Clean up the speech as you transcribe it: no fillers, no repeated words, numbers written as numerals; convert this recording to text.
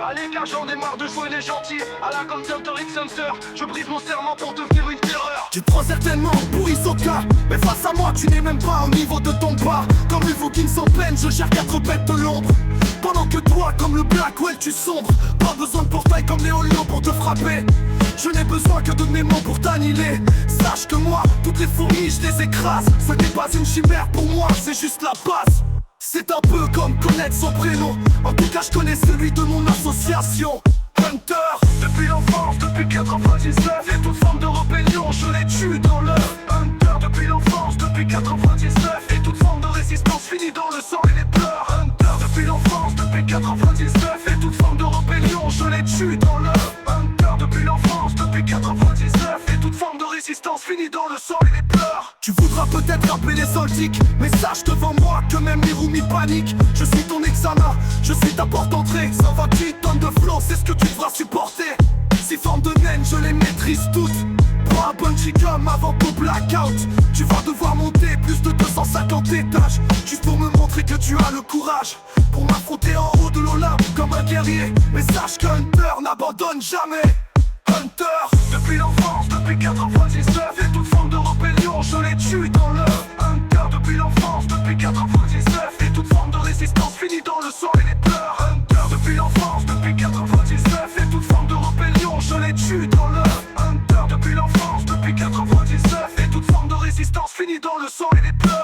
Allez car j'en ai marre de jouer les gentils. À la Hunter X Hunter, je brise mon serment pour devenir une terreur. Tu te prends certainement pour Hisoka, mais face à moi tu n'es même pas au niveau de ton pas. Comme le Vauquin sans peine, je gère 4 bêtes de l'ombre. Pendant que toi, comme le Blackwell, tu sombres. Pas besoin de portail comme les Holo pour te frapper. Je n'ai besoin que de mes mots pour t'annihiler. Sache que moi, toutes les fourmis, je les écrase. Ce n'est pas une chimère pour moi, c'est juste la base. C'est un peu comme connaître son prénom. En tout cas, je connais celui de mon association. Hunter, depuis l'enfance, depuis 99. Et toute forme de rébellion, je les tue dans l'œuf. Hunter, depuis l'enfance, depuis 99. Et toute forme de résistance finit dans le sang et les pleurs. Hunter, depuis l'enfance, depuis 99. Et toute forme de rébellion, je les tue dans l'œuf. Hunter, depuis l'enfance, depuis 99. Et toute forme de résistance finit dans le sang et les pleurs. tu voudras peut-être rappeler les soldiques, mais sache devant moi que même les roomies paniquent. Je suis ton examen, je suis ta porte d'entrée. 128 tonnes de flow, c'est ce que tu devras supporter. Ces formes de naine, je les maîtrise toutes. Prends un bungee comme avant ton blackout. Tu vas devoir monter plus de 250 étages, juste pour me montrer que tu as le courage pour m'affronter en haut de l'Olympe comme un guerrier. Mais sache que Hunter n'abandonne jamais. Hunter, depuis l'enfance, depuis 99. Et toute forme de rébellion, je les tue dans l'œuf. Hunter, depuis l'enfance, depuis 99. Et toute forme de résistance finit dans le sang et les pleurs. Hunter, depuis l'enfance, depuis 99. Et toute forme de rébellion, je les tue dans l'œuf. Hunter, depuis l'enfance, depuis 99. Et toute forme de résistance finit dans le sang et les pleurs.